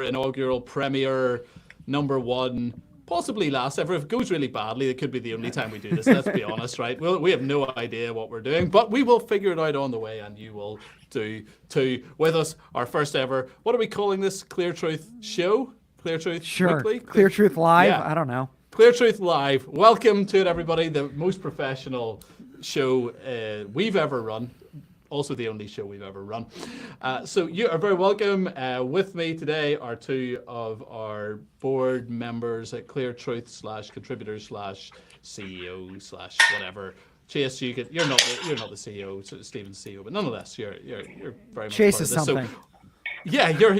inaugural premiere, number one, possibly last ever. If it goes really badly, it could be the only time we do this. Let's be honest, right? We have no idea what we're doing, but we will figure it out on the way, and you will do too. With us, our first ever, what are we calling this? Clear Truth Show? Clear Truth Weekly? Clear Truth Live? Yeah. I don't know. Clear Truth Live. Welcome to it, everybody. The most professional show we've ever run. Also the only show we've ever run. So you are very welcome. With me today are two of our board members at Clear Truth / contributors / CEO / whatever. Chase, you're not the CEO, so Stephen's CEO, but nonetheless, you're very much Chase part is of this. something. So, yeah, you're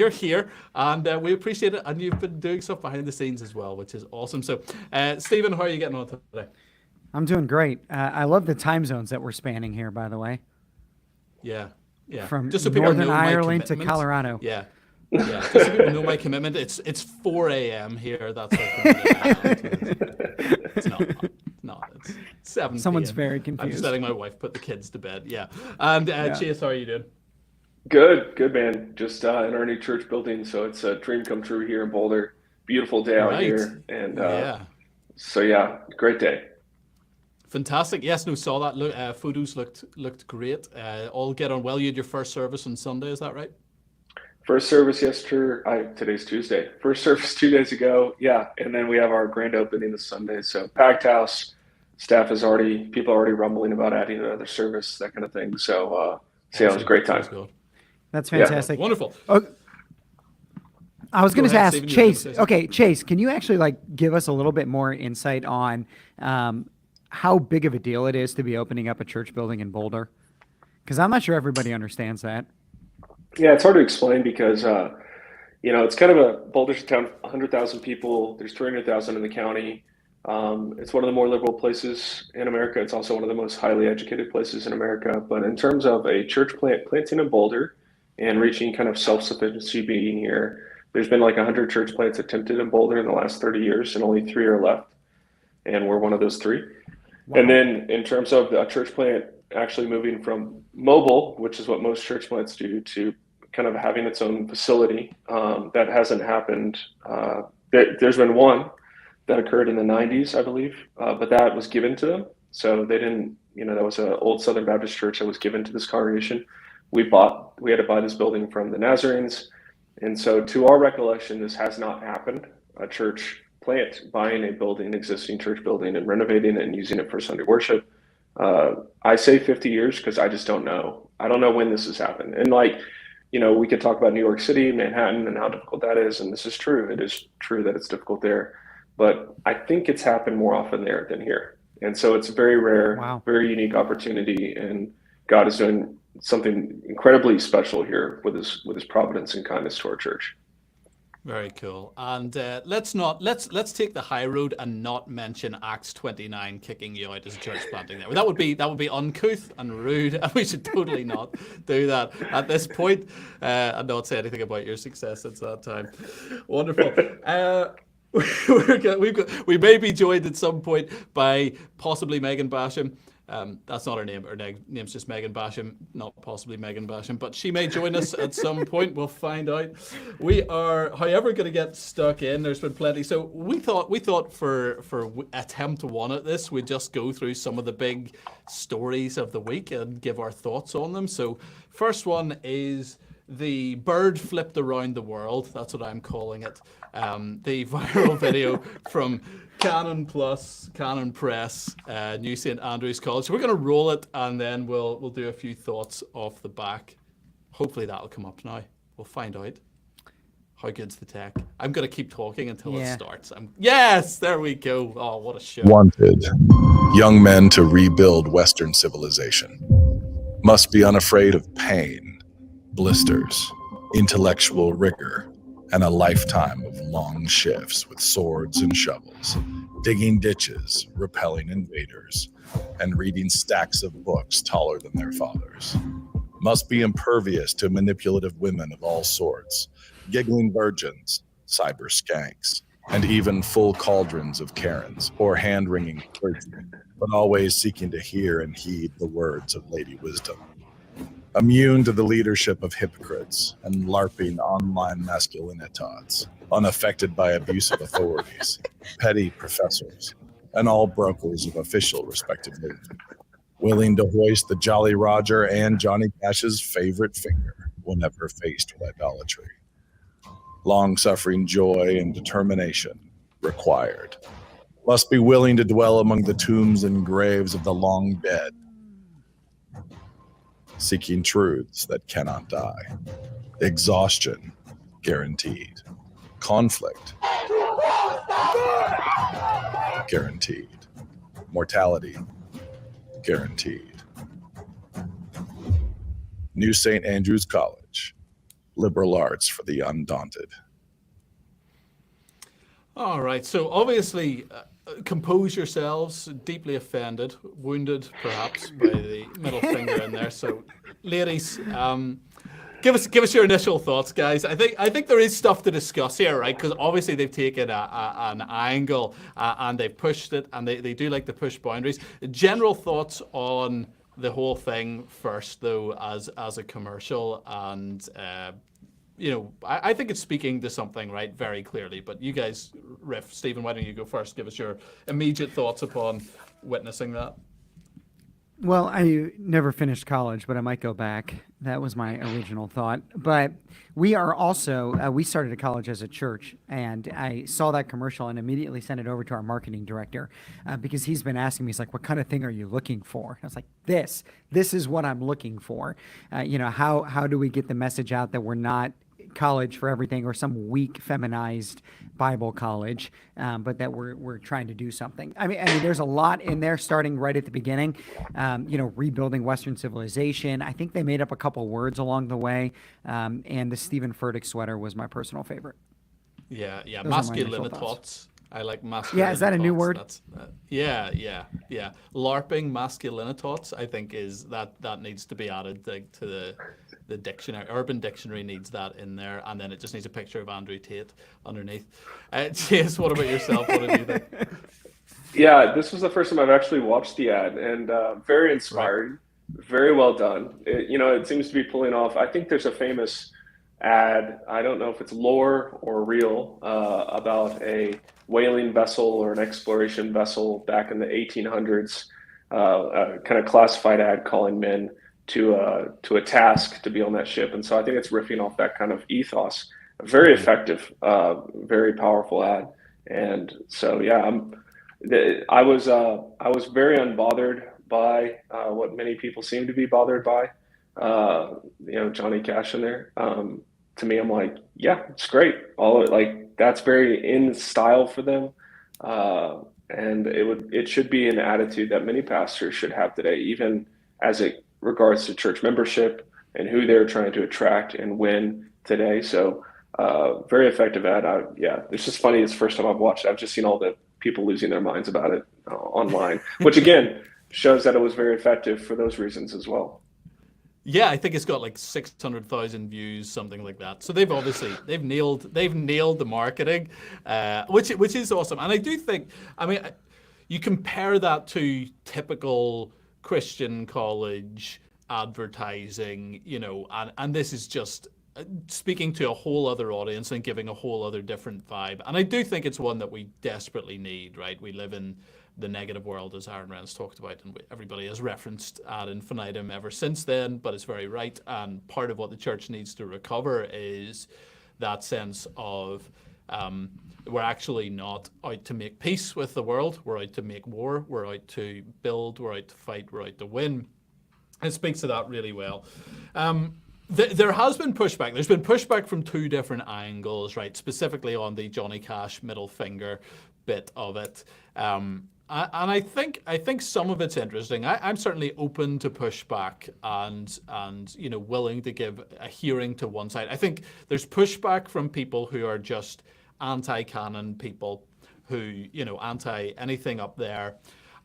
here, and we appreciate it. And you've been doing stuff behind the scenes as well, which is awesome. So, Stephen, how are you getting on today? I'm doing great. I love the time zones that we're spanning here, by the way. Yeah. From just so Northern Ireland to Colorado. Yeah. Just so people know my commitment. It's 4 a.m. here. That's our commitment. It's not. It's 7 Someone's p.m. very confused. I'm just letting my wife put the kids to bed. Yeah. And Chase, how are you doing? Good, man. Just in our new church building, so it's a dream come true here in Boulder. Beautiful day out here, and so yeah, great day. Fantastic. Yes, saw that. Look, photos looked great. All get on well. You had your first service on Sunday, is that right? First service yesterday. Today's Tuesday. First service 2 days ago. Yeah, and then we have our grand opening this Sunday. So packed house. People are already rumbling about adding another service, that kind of thing. So it was a great time. That's fantastic. Yeah. Wonderful. I was going to ask Stephen, Chase. Okay, Chase, can you actually give us a little bit more insight on how big of a deal it is to be opening up a church building in Boulder? Because I'm not sure everybody understands that. Yeah, it's hard to explain because, it's kind of Boulder's a town, 100,000 people. There's 300,000 in the county. It's one of the more liberal places in America. It's also one of the most highly educated places in America. But in terms of a church planting in Boulder and reaching kind of self-sufficiency being here, there's been 100 church plants attempted in Boulder in the last 30 years, and only 3 are left. And we're one of those 3. Wow. And then in terms of the church plant actually moving from mobile, which is what most church plants do, to kind of having its own facility, that hasn't happened. There's been one that occurred in the 90s, I believe, but that was given to them. So they didn't, that was an old Southern Baptist church that was given to this congregation. We had to buy this building from the Nazarenes. And so to our recollection, this has not happened. A church plant buying an existing church building and renovating it and using it for Sunday worship. I say 50 years because I just don't know. I don't know when this has happened. And we could talk about New York City, Manhattan, and how difficult that is. And this is true. It is true that it's difficult there. But I think it's happened more often there than here. And so it's a very rare, very unique opportunity. And God is doing something incredibly special here with his providence and kindness to our church. Very cool. And let's take the high road and not mention Acts 29 kicking you out as a church planting there. That would be uncouth and rude, and we should totally not do that at this point, and not say anything about your success since that time. Wonderful. We may be joined at some point by possibly Megan Basham. That's not her name. Her name's just Megan Basham, not possibly Megan Basham, but she may join us at some point. We'll find out. We are, however, going to get stuck in. There's been plenty. So we thought for attempt 1 at this, we'd just go through some of the big stories of the week and give our thoughts on them. So first one is the bird flipped around the world. That's what I'm calling it. The viral video from Canon Press, New St. Andrews College. So we're going to roll it, and then we'll do a few thoughts off the back. Hopefully that'll come up now. We'll find out. How good's the tech? I'm going to keep talking until it starts. Yes, there we go. Oh, what a show. Wanted. Young men to rebuild Western civilization. Must be unafraid of pain, blisters, intellectual rigor, and a lifetime of long shifts with swords and shovels, digging ditches, repelling invaders, and reading stacks of books taller than their fathers. Must be impervious to manipulative women of all sorts, giggling virgins, cyber skanks, and even full cauldrons of Karens or hand-wringing clergy, but always seeking to hear and heed the words of Lady Wisdom. immune to the leadership of hypocrites and LARPing online masculinitods, unaffected by abusive authorities, petty professors, and all brokers of official respectively, willing to hoist the Jolly Roger and Johnny Cash's favorite finger whenever faced with idolatry. Long-suffering joy and determination required. Must be willing to dwell among the tombs and graves of the long dead, seeking truths that cannot die. Exhaustion guaranteed. Conflict guaranteed. Mortality guaranteed. New St. Andrews College. Liberal arts for the undaunted. All right. So obviously, compose yourselves. Deeply offended, wounded perhaps by the middle finger in there. So, ladies, give us your initial thoughts, guys. I think there is stuff to discuss here, right? Because obviously they've taken an angle and they've pushed it, and they do like to push boundaries. General thoughts on the whole thing first, though, as a commercial, and I think it's speaking to something, right, very clearly. But you guys riff. Stephen, why don't you go first? Give us your immediate thoughts upon witnessing that. Well, I never finished college, but I might go back. That was my original thought. But we are also, we started a college as a church, and I saw that commercial and immediately sent it over to our marketing director because he's been asking me, he's like, what kind of thing are you looking for? I was like, this is what I'm looking for. How do we get the message out that we're not college for everything or some weak feminized Bible college, but that we're trying to do something. I mean, there's a lot in there starting right at the beginning, rebuilding Western civilization. I think they made up a couple words along the way. And the Stephen Furtick sweater was my personal favorite. Yeah. Those are my initial Masculinitots. thoughts. I like masculinitots. Yeah, is that a new word? That's, yeah. LARPing masculinitots, I think, is that needs to be added to the dictionary. Urban Dictionary needs that in there, and then it just needs a picture of Andrew Tate underneath. Chase, what about yourself? What did you think? Yeah, this was the first time I've actually watched the ad, and very inspiring, very well done. It seems to be pulling off. I think there's a famous ad, I don't know if it's lore or real, about a whaling vessel or an exploration vessel back in the 1800s, a kind of classified ad calling men to a task to be on that ship. And so I think it's riffing off that kind of ethos. Very effective, very powerful ad. And so, yeah, I was very unbothered by what many people seem to be bothered by, Johnny Cash in there. To me, I'm like, yeah, it's great. All of it, that's very in style for them. And it should be an attitude that many pastors should have today, even as it regards to church membership and who they're trying to attract and win today. So very effective ad. It's just funny. It's the first time I've watched it. I've just seen all the people losing their minds about it online, which again shows that it was very effective for those reasons as well. Yeah, I think it's got like 600,000 views, something like that. So they've nailed the marketing, which is awesome. And I do think, you compare that to typical Christian college advertising, and this is just speaking to a whole other audience and giving a whole other different vibe. And I do think it's one that we desperately need, right? We live in the negative world, as Aaron Renz talked about, and everybody has referenced ad infinitum ever since then, but it's very right. And part of what the church needs to recover is that sense of we're actually not out to make peace with the world. We're out to make war. We're out to build. We're out to fight. We're out to win. It speaks to that really well. There has been pushback. There's been pushback from two different angles, right? Specifically on the Johnny Cash middle finger bit of it. And I think some of it's interesting. I'm certainly open to pushback and willing to give a hearing to one side. I think there's pushback from people who are just anti-canon people, who anti anything up there,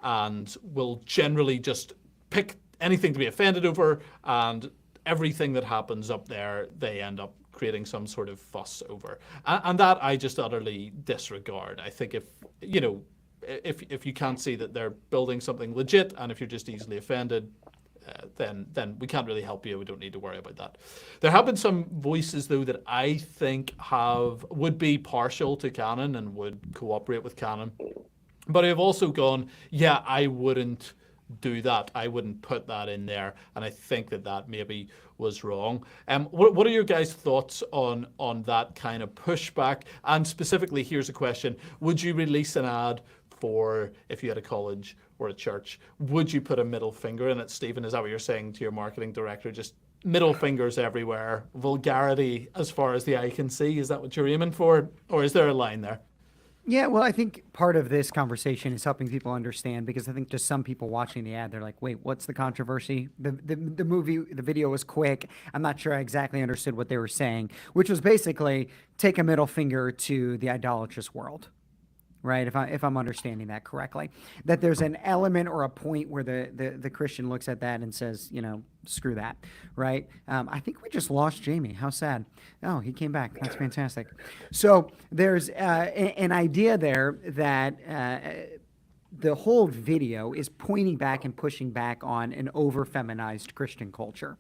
and will generally just pick anything to be offended over, and everything that happens up there they end up creating some sort of fuss over, and that I just utterly disregard. I think if you can't see that they're building something legit, and if you're just easily offended, then we can't really help you. We don't need to worry about that. There have been some voices though that I think would be partial to canon and would cooperate with canon, but have also gone, yeah, I wouldn't do that. I wouldn't put that in there, and I think that maybe was wrong. What are your guys' thoughts on that kind of pushback? And specifically, here's a question: would you release an ad for, if you had a college or a church, would you put a middle finger in it? Stephen, is that what you're saying to your marketing director? Just middle fingers everywhere, vulgarity as far as the eye can see. Is that what you're aiming for, or is there a line there? Yeah, well, I think part of this conversation is helping people understand, because I think just some people watching the ad, they're like, wait, what's the controversy? The video was quick. I'm not sure I exactly understood what they were saying, which was basically take a middle finger to the idolatrous world. Right, if I'm understanding that correctly, that there's an element or a point where the Christian looks at that and says, screw that, right? I think we just lost Jamie. How sad. Oh, he came back. That's fantastic. So there's an idea there that the whole video is pointing back and pushing back on an over-feminized Christian culture.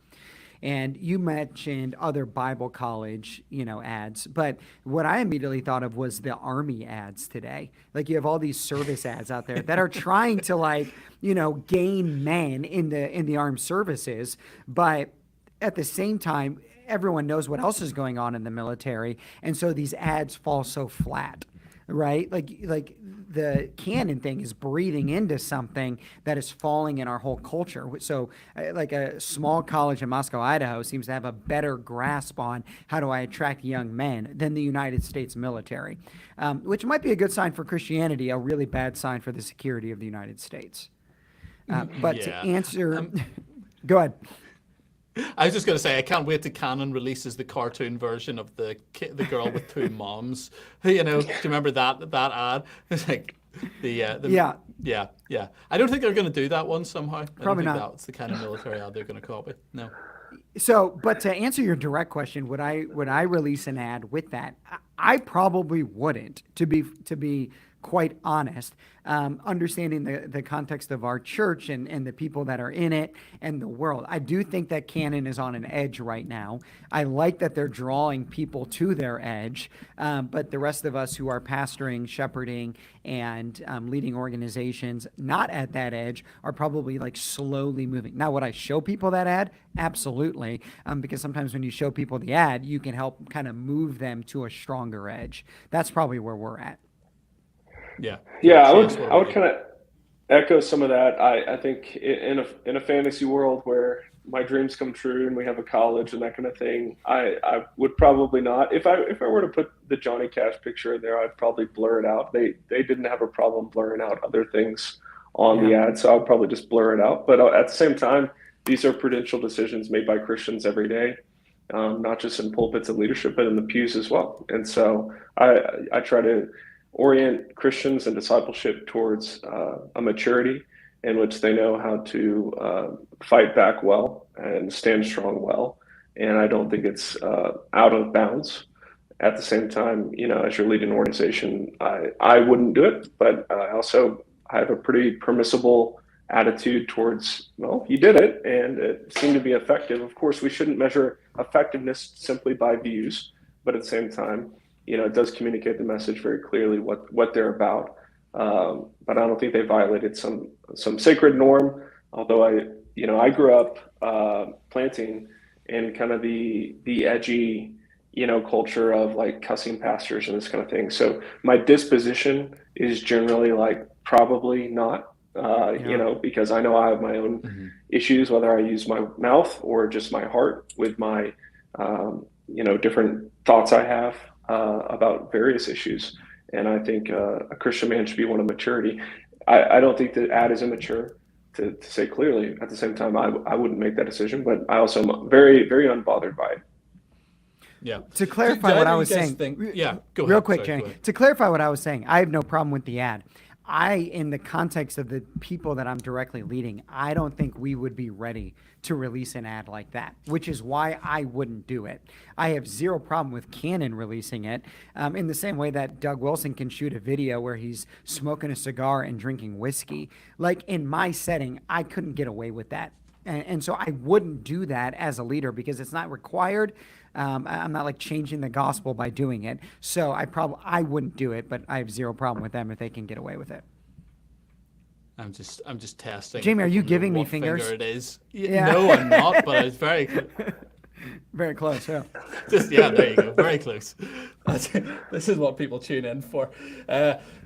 And you mentioned other Bible college, ads, but what I immediately thought of was the Army ads today. Like, you have all these service ads out there that are trying to gain men in the armed services, but at the same time, everyone knows what else is going on in the military, and so these ads fall so flat. Right? Like the canon thing is breathing into something that is falling in our whole culture. So like a small college in Moscow, Idaho seems to have a better grasp on how do I attract young men than the United States military, which might be a good sign for Christianity, a really bad sign for the security of the United States. But to answer, go ahead. I was just going to say, I can't wait till Canon releases the cartoon version of the girl with two moms. Do you remember that ad? It's like yeah. I don't think they're going to do that one somehow. Probably I don't think not. That's the kind of military ad they're going to copy. No. So, but to answer your direct question, would I release an ad with that? I probably wouldn't, to be quite honest, understanding the context of our church and the people that are in it and the world. I do think that canon is on an edge right now. I like that they're drawing people to their edge, but the rest of us who are pastoring, shepherding, and leading organizations not at that edge are probably slowly moving. Now, would I show people that ad? Absolutely, because sometimes when you show people the ad, you can help kind of move them to a stronger edge. That's probably where we're at. Yeah. I would kind of echo some of that. I think in a fantasy world where my dreams come true and we have a college and that kind of thing, I would probably not. If I were to put the Johnny Cash picture in there, I'd probably blur it out. They didn't have a problem blurring out other things on the ad, so I would probably just blur it out. But at the same time, these are prudential decisions made by Christians every day, not just in pulpits of leadership, but in the pews as well. And so I try to orient Christians and discipleship towards a maturity in which they know how to fight back well and stand strong well. And I don't think it's out of bounds. At the same time, as you're leading an organization, I wouldn't do it, but I have a pretty permissible attitude towards, well, you did it and it seemed to be effective. Of course, we shouldn't measure effectiveness simply by views, but at the same time, it does communicate the message very clearly what they're about. But I don't think they violated some sacred norm. Although I grew up planting in kind of the edgy, culture of cussing pastors and this kind of thing. So my disposition is generally probably not, because I know I have my own issues, whether I use my mouth or just my heart with my, different thoughts I have about various issues. And I think a Christian man should be one of maturity. I don't think the ad is immature, to say clearly. At the same time, I wouldn't make that decision, but I also am very, very unbothered by it. Yeah. To clarify what I was saying, go ahead. Real quick, Jenny. To clarify what I was saying, I have no problem with the ad. In the context of the people that I'm directly leading, I don't think we would be ready to release an ad like that, which is why I wouldn't do it. I have zero problem with Canon releasing it, in the same way that Doug Wilson can shoot a video where he's smoking a cigar and drinking whiskey. In my setting, I couldn't get away with that. And so I wouldn't do that as a leader because it's not required. I'm not like changing the gospel by doing it. So I wouldn't do it, but I have zero problem with them if they can get away with it. I'm just testing. Jamie, are you what giving me finger fingers? it is. Yeah. No, I'm not, but I was very Very close, yeah. there you go, very close. This is what people tune in for.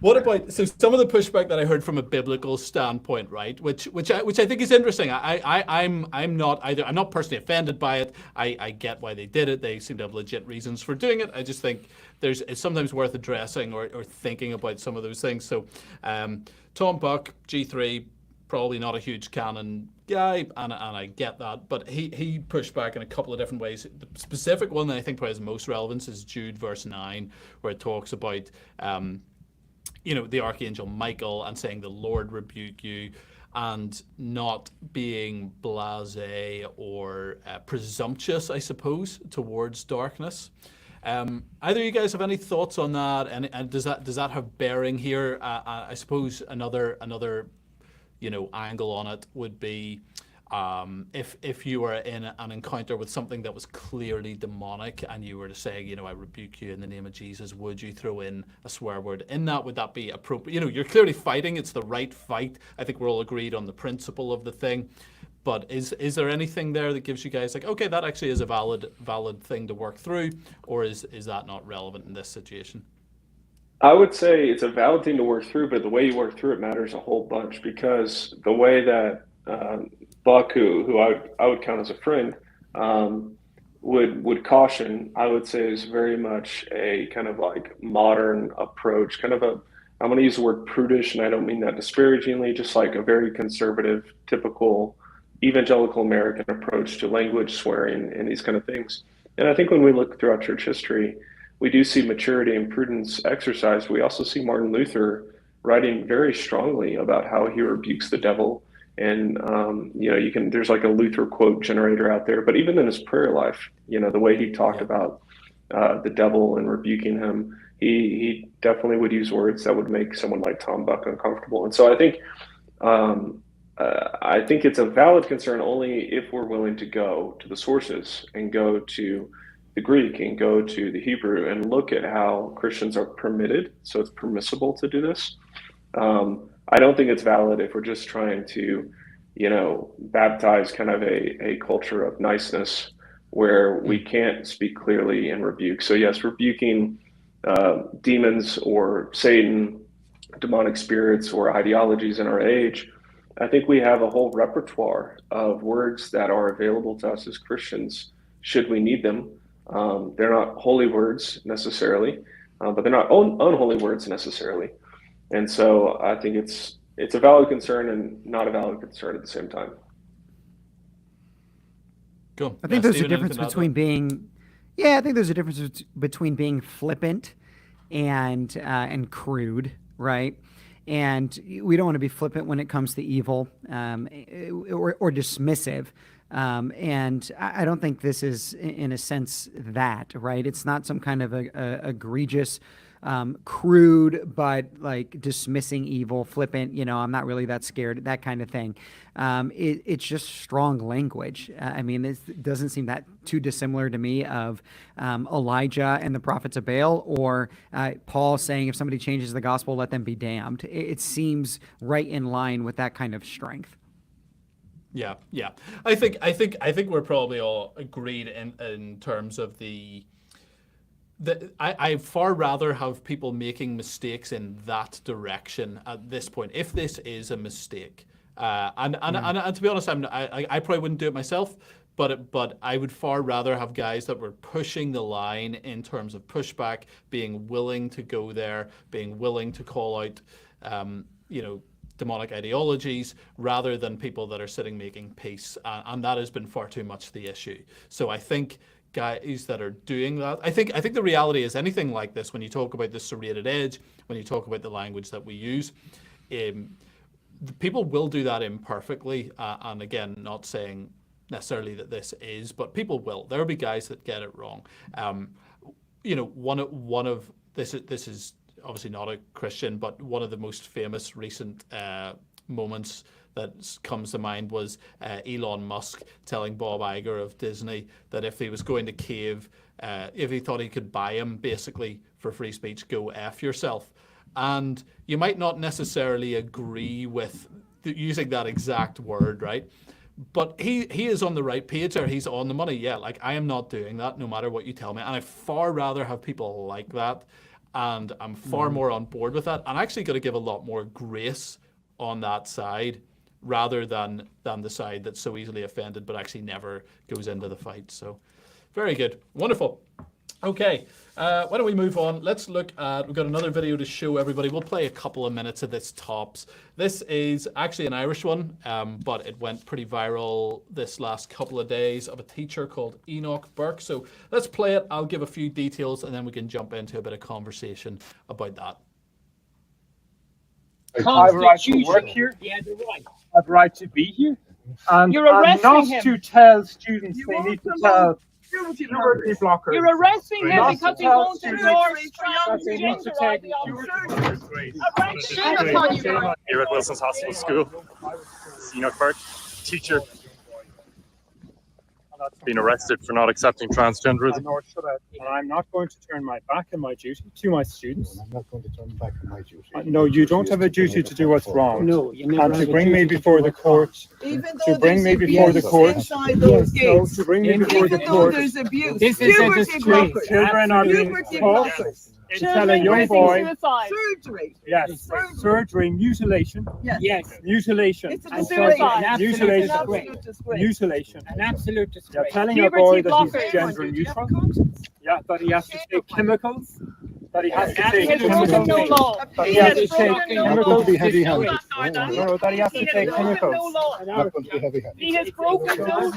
What about some of the pushback that I heard from a biblical standpoint, right? Which I think is interesting. I'm not personally offended by it. I get why they did it. They seem to have legit reasons for doing it. I just think it's sometimes worth addressing or thinking about some of those things. So, Tom Buck, G3, probably not a huge canon guy, and I get that, but he pushed back in a couple of different ways. The specific one that I think probably has most relevance is Jude verse 9, where it talks about the archangel Michael and saying the Lord rebuke you, and not being blasé or presumptuous, I suppose, towards darkness. Either of you guys have any thoughts on that, and does that have bearing here? I suppose another angle on it would be if you were in an encounter with something that was clearly demonic and you were to say, I rebuke you in the name of Jesus, would you throw in a swear word in that? Would that be appropriate? You're clearly fighting. It's the right fight. I think we're all agreed on the principle of the thing. But is there anything there that gives you guys like, okay, that actually is a valid thing to work through, or is that not relevant in this situation? I would say it's a valid thing to work through, but the way you work through it matters a whole bunch, because the way that Buck, who I would count as a friend, would caution, I would say, is very much a kind of like modern approach, kind of I'm going to use the word prudish, and I don't mean that disparagingly, just like a very conservative, typical evangelical American approach to language, swearing, and these kind of things. And I think when we look throughout church history, we do see maturity and prudence exercised. We also see Martin Luther writing very strongly about how he rebukes the devil. And, there's like a Luther quote generator out there, but even in his prayer life, the way he talked about the devil and rebuking him, he definitely would use words that would make someone like Tom Buck uncomfortable. And so I think it's a valid concern only if we're willing to go to the sources and go to the Greek and go to the Hebrew and look at how Christians are permitted. So it's permissible to do this. I don't think it's valid if we're just trying to, baptize kind of a culture of niceness where we can't speak clearly and rebuke. So yes, rebuking demons or Satan, demonic spirits or ideologies in our age, I think we have a whole repertoire of words that are available to us as Christians should we need them. They're not holy words necessarily, but they're not unholy words necessarily. And so I think it's a valid concern and not a valid concern at the same time. Cool. I think there's a difference between being flippant and crude, right? And we don't want to be flippant when it comes to evil or dismissive. And I don't think this is, in a sense, that, right? It's not some kind of a egregious, crude, but like dismissing evil, flippant, I'm not really that scared, that kind of thing. It's just strong language. I mean, this doesn't seem that too dissimilar to me of Elijah and the prophets of Baal, or Paul saying if somebody changes the gospel, let them be damned. It seems right in line with that kind of strength. Yeah. I think we're probably all agreed in terms of I far rather have people making mistakes in that direction at this point. If this is a mistake, and to be honest, I probably wouldn't do it myself, but I would far rather have guys that were pushing the line in terms of pushback, being willing to go there, being willing to call out, demonic ideologies, rather than people that are sitting making peace, and that has been far too much the issue. So I think guys that are doing that, I think the reality is anything like this, when you talk about the serrated edge, when you talk about the language that we use, people will do that imperfectly, and again, not saying necessarily that this is, but people will. There'll be guys that get it wrong. One of this is obviously not a Christian, but one of the most famous recent moments that comes to mind was Elon Musk telling Bob Iger of Disney that if he was going to cave, if he thought he could buy him basically for free speech, go F yourself. And you might not necessarily agree with using that exact word, right? But he is on the right page there. He's on the money. Yeah, like I am not doing that no matter what you tell me. And I'd far rather have people like that. And I'm far more on board with that. I'm actually going to give a lot more grace on that side rather than the side that's so easily offended but actually never goes into the fight. So very good. Wonderful. Okay, why don't we move on? Let's look at, we've got another video to show everybody. We'll play a couple of minutes of this tops. This is actually an Irish one, but it went pretty viral this last couple of days of a teacher called Enoch Burke. So let's play it. I'll give a few details and then we can jump into a bit of conversation about that. I have a right to work here. Yeah, the right. I have a right to be here. And You're I'm arresting not him. to tell students they need to tell puberty blockers. You're arresting him Not because to he tell won't students endorse that they need to transgender take ideology. Shame upon you. Here at Wilson's Hospital School, Enoch Burke, teacher, being arrested for not accepting transgenderism. Nor should I. And I'm not going to turn my back on my duty to my students. I'm not going to turn back on my duty. No, you don't have a duty to do what's wrong. No, you never And have to a bring me duty to before do the what's wrong. court. Even To though bring there's me before the abuse court. inside those No, gates, to bring me Even before the even though court. there's abuse, This is a puberty disgrace. blockers, Children are being puberty taught blockers, to tell a young boy, surgery. yes, surgery, mutilation, Yes, mutilation, It's a and disgrace. suicide. An Mutilation. Absolute disgrace. mutilation. an absolute You're disgrace. telling a Puberty boy that blockers. he's gender Do you have neutral, conscience? yeah, that he has to take chemicals, that he has to He take has broken chemicals, no law. that He he has has to take broken no I'm not going chemicals, to be heavy-handed. no, that he has to He take has broken chemicals. no law. I'm not going to be heavy-handed. He has broken no law.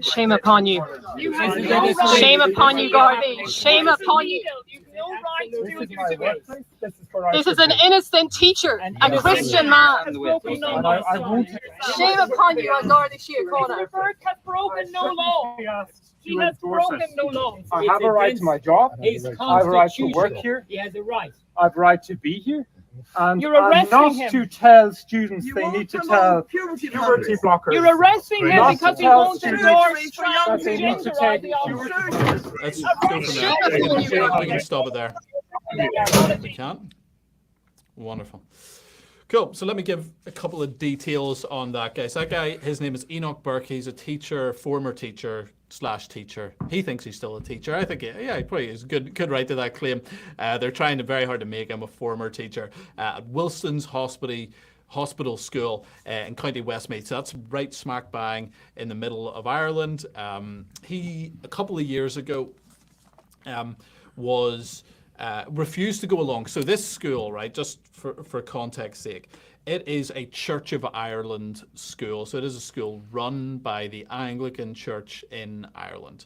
Shame upon you. You have no right. Shame upon you, Garvey. Shame upon you. You've no right to do This is it my this way. workplace. This is for our This is an children. innocent teacher, a Christian man. Has broken no And law. I won't. Shame upon you, Garda Síochána. Mr. Burke has broken no law. be asked He to has endorse broken it. no law. I have a right to my job. His I have a right to work constitution. here. He has a right. I have a right to be here. And You're I'm arresting not him. to tell students You they won't need to promote tell puberty puberty blockers. blockers. You're arresting him Not because to he tell won't students endorse that they need to transgender take ideology. Let's go from there. We can stop it there. We can. Wonderful. Cool. So let me give a couple of details on that guy. So that guy, his name is Enoch Burke. He's a teacher, former teacher / teacher. He thinks he's still a teacher. I think, yeah, he probably is good right to that claim. They're trying very hard to make him a former teacher at Wilson's Hospital School in County Westmeath. So that's right smack bang in the middle of Ireland. He, a couple of years ago, was refused to go along. So this school, right, just for context sake, it is a Church of Ireland school. So it is a school run by the Anglican Church in Ireland.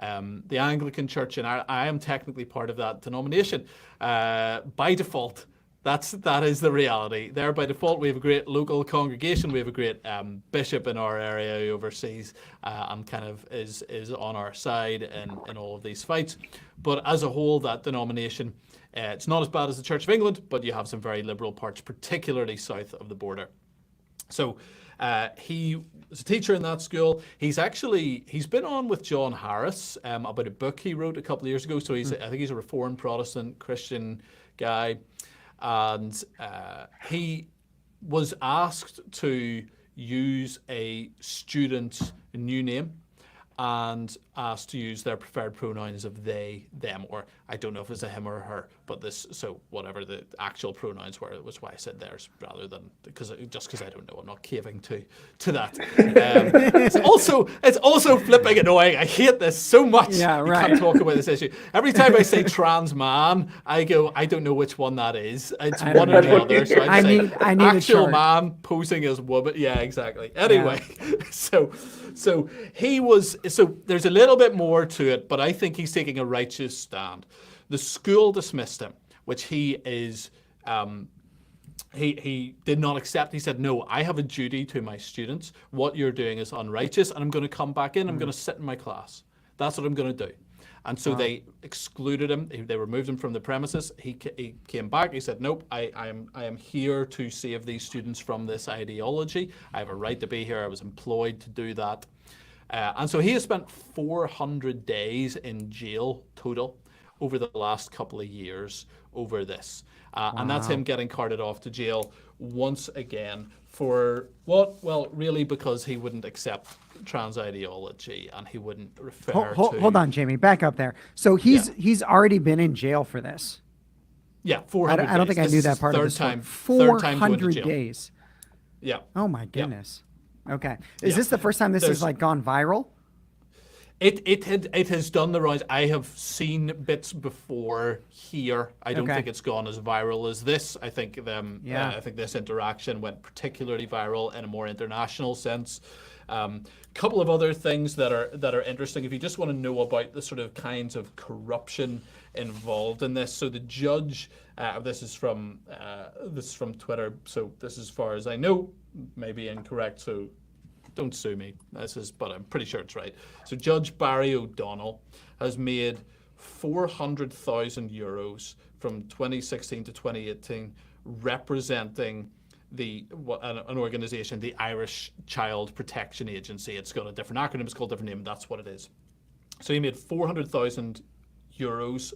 The Anglican Church in Ireland, I am technically part of that denomination by default. That is the reality. There by default, we have a great local congregation. We have a great bishop in our area who oversees and kind of is on our side in all of these fights. But as a whole, that denomination, it's not as bad as the Church of England, but you have some very liberal parts, particularly south of the border. So he was a teacher in that school. He's been on with John Harris about a book he wrote a couple of years ago. So I think he's a Reformed Protestant Christian guy. And he was asked to use a student's new name and asked to use their preferred pronouns of they, them, or I don't know if it's a him or a her, but so whatever the actual pronouns were, it was why I said theirs rather than because I don't know, I'm not caving to that. It's also flipping annoying. I hate this so much. Yeah, You right. can't talk about this issue. Every time I say trans man, I go, I don't know which one that is. It's I one don't or the know. other. So I I'd say need a actual chart. man posing as woman. Yeah, exactly. Anyway, so there's a little bit more to it, but I think he's taking a righteous stand. The school dismissed him, which he did not accept. He said, no, I have a duty to my students. What you're doing is unrighteous, and I'm going to come back in. I'm going to sit in my class. That's what I'm going to do. And so Wow. they excluded him. They removed him from the premises. He came back. He said, "Nope, I am here to save these students from this ideology. I have a right to be here. I was employed to do that." And so he has spent 400 days in jail total over the last couple of years over this. And that's him getting carted off to jail once again for what? Well, really because he wouldn't accept trans ideology and he wouldn't refer to... Hold on, Jamie, back up there. So he's already been in jail for this. Yeah, 400 I don't think I days. knew This that is part of the third story. time- third time going to 400 jail. days. Yeah. Oh my goodness. Okay. Is Yeah. this the first time this has There's- like gone viral? It has done the rounds. I have seen bits before here. I don't Okay. think it's gone as viral as this. I think Yeah. I think this interaction went particularly viral in a more international sense. Couple of other things that are interesting. If you just want to know about the sort of kinds of corruption involved in this, so the judge. This is from Twitter. So this, as far as I know, may be incorrect. So. Don't sue me. But I'm pretty sure it's right. So Judge Barry O'Donnell has made €400,000 from 2016 to 2018, representing an organisation, the Irish Child Protection Agency. It's got a different acronym. It's called a different name. And that's what it is. So he made €400,000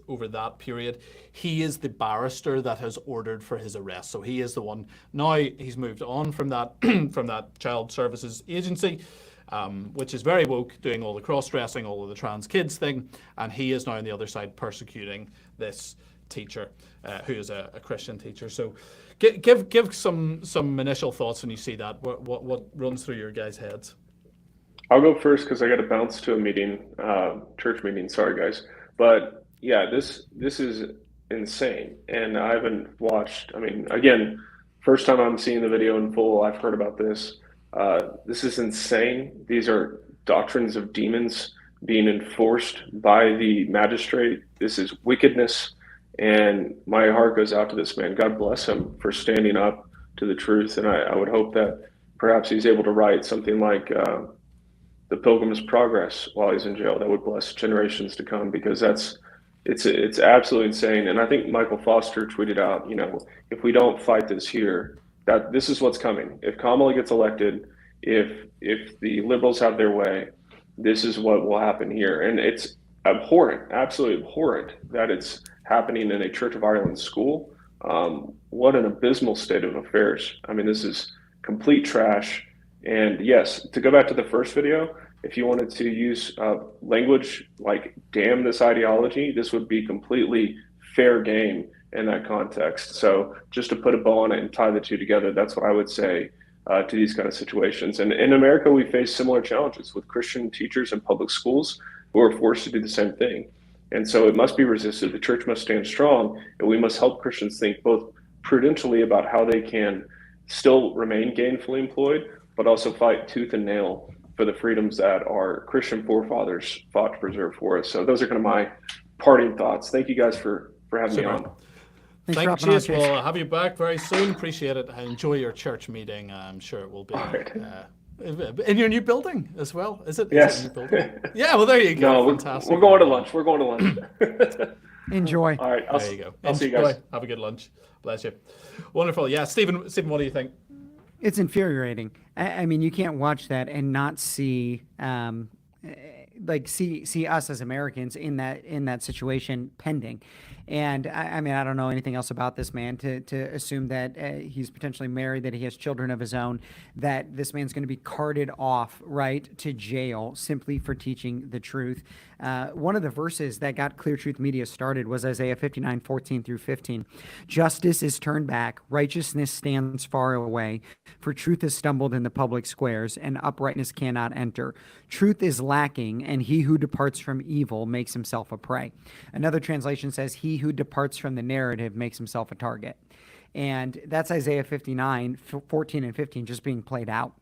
over that period. He is the barrister that has ordered for his arrest. So he is the one. Now he's moved on from that from that child services agency, which is very woke, doing all the cross-dressing, all of the trans kids thing, and he is now on the other side persecuting this teacher, who is a Christian teacher. So give some initial thoughts when you see that. What runs through your guys' heads? I'll go first because I got to bounce to a meeting, church meeting. Sorry, guys. But yeah, this is insane. And I haven't watched, I mean, again, first time I'm seeing the video in full. I've heard about this. This is insane. These are doctrines of demons being enforced by the magistrate. This is wickedness. And my heart goes out to this man. God bless him for standing up to the truth. And I would hope that perhaps he's able to write something like, The Pilgrim's Progress while he's in jail. That would bless generations to come, because it's absolutely insane. And I think Michael Foster tweeted out, if we don't fight this here, that this is what's coming. If Kamala gets elected, if the liberals have their way, this is what will happen here. And it's abhorrent, absolutely abhorrent that it's happening in a Church of Ireland school. What an abysmal state of affairs. I mean, this is complete trash. And yes, to go back to the first video, if you wanted to use language like "damn this ideology," this would be completely fair game in that context. So just to put a bow on it and tie the two together, that's what I would say to these kind of situations. And in America, we face similar challenges with Christian teachers in public schools who are forced to do the same thing. And so it must be resisted. The church must stand strong, and we must help Christians think both prudentially about how they can still remain gainfully employed, but also fight tooth and nail for the freedoms that our Christian forefathers fought to preserve for us. So those are kind of my parting thoughts. Thank you guys for having me on. Thanks for Thank hopping on, you, Chase. Chase. We'll have you back very soon. Appreciate it. Enjoy your church meeting. I'm sure it will be right. in your new building as well. Is it? Yes. Is it a new building? Yeah. Well, there you go. No, Fantastic. we're going to lunch. We're going to lunch. Enjoy. All right. There you go. I'll see you guys. Enjoy. Have a good lunch. Bless you. Wonderful. Yeah, Stephen, what do you think? It's infuriating. I mean, you can't watch that and not see, see us as Americans in that situation pending. And I mean, I don't know anything else about this man to assume that he's potentially married, that he has children of his own, that this man's going to be carted off right to jail simply for teaching the truth. One of the verses that got Clear Truth Media started was Isaiah 59:14-15. Justice is turned back, righteousness stands far away, for truth has stumbled in the public squares, and uprightness cannot enter. Truth is lacking, and he who departs from evil makes himself a prey. Another translation says, he who departs from the narrative makes himself a target. And that's Isaiah 59:14-15 just being played out.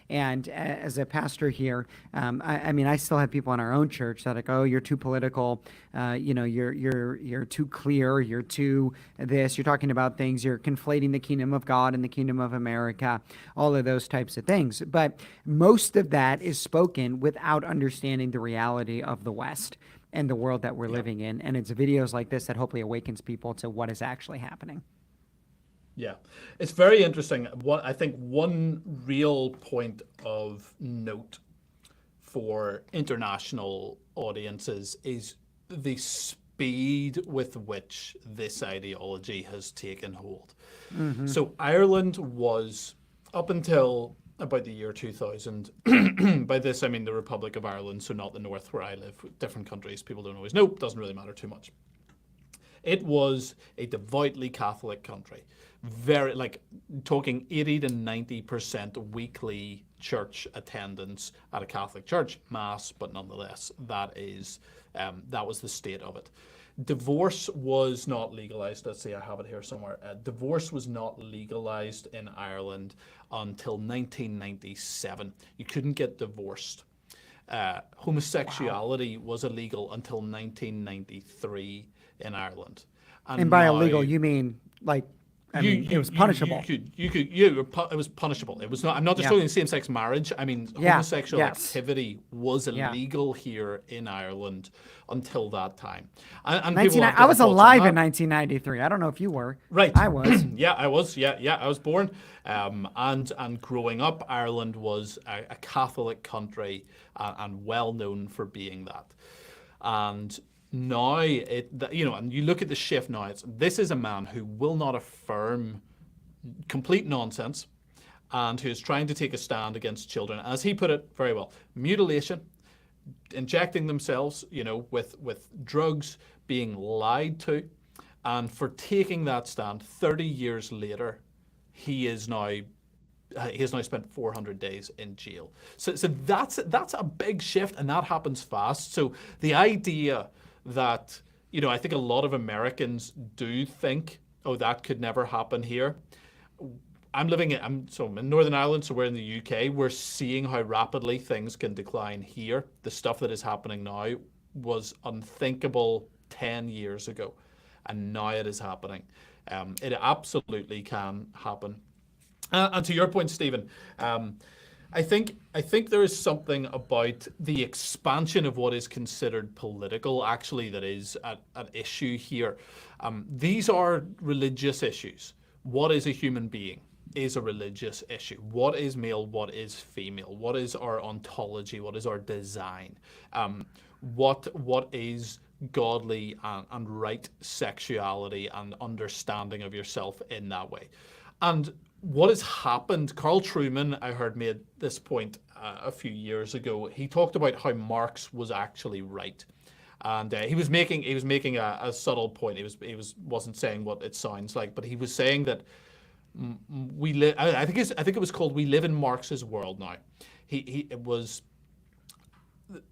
And as a pastor here, I mean, I still have people in our own church that are like, oh, you're too political, you're too clear, you're too this, you're talking about things, you're conflating the kingdom of God and the kingdom of America, all of those types of things. But most of that is spoken without understanding the reality of the West. and the world that we're living in. And it's videos like this that hopefully awakens people to what is actually happening. Yeah, it's very interesting. What I think one real point of note for international audiences is the speed with which this ideology has taken hold. So Ireland was, up until about the year 2000, by this I mean the Republic of Ireland, so not the north where I live, different countries, people don't always know, doesn't really matter too much. It was a devoutly Catholic country, very, like, talking 80 to 90% weekly church attendance at a Catholic church, mass, but nonetheless, that was the state of it. Divorce was not legalized. Let's see, I have it here somewhere. Divorce was not legalized in Ireland until 1997. You couldn't get divorced. Homosexuality was illegal until 1993 in Ireland. And by now- illegal, you mean like, it was punishable. It was punishable. It was not. I'm not just Yeah. talking same-sex marriage. I mean, Yeah, homosexual yes. activity was Yeah. illegal here in Ireland until that time. And 19, people have I was different thoughts on alive that. in 1993. I don't know if you were. Right. I was. Yeah, I was. Yeah, I was born. And growing up, Ireland was a Catholic country and well known for being that. And now, and you look at the shift now. This is a man who will not affirm complete nonsense, and who is trying to take a stand against children, as he put it very well: mutilation, injecting themselves, with drugs, being lied to, and for taking that stand 30 years later, he has now spent 400 days in jail. So that's a big shift, and that happens fast. So the idea that, I think a lot of Americans do think, oh, that could never happen here. I'm in Northern Ireland, so we're in the UK. We're seeing how rapidly things can decline here. The stuff that is happening now was unthinkable 10 years ago, and now it is happening. It absolutely can happen. And to your point, Stephen, I think there is something about the expansion of what is considered political, actually, that is an issue here. These are religious issues. What is a human being is a religious issue. What is male? What is female? What is our ontology? What is our design? What is godly and right sexuality and understanding of yourself in that way? And what has happened, Carl Trueman, I heard, made this point a few years ago. He talked about how Marx was actually right. And he was making a subtle point. He wasn't saying what it sounds like, but he was saying that we live. I think it was called "We Live in Marx's World" now. It was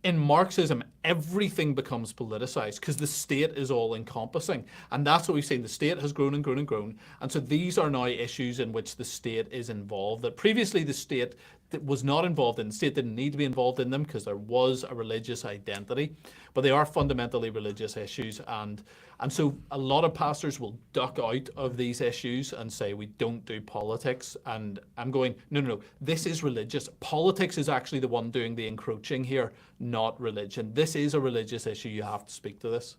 in Marxism, everything becomes politicized because the state is all encompassing. And that's what we've seen. The state has grown and grown and grown. And so these are now issues in which the state is involved that previously the state was not involved in. The state didn't need to be involved in them because there was a religious identity, but they are fundamentally religious issues. And so a lot of pastors will duck out of these issues and say, we don't do politics. And I'm going, no, this is religious. Politics is actually the one doing the encroaching here, not religion. This is a religious issue. You have to speak to this.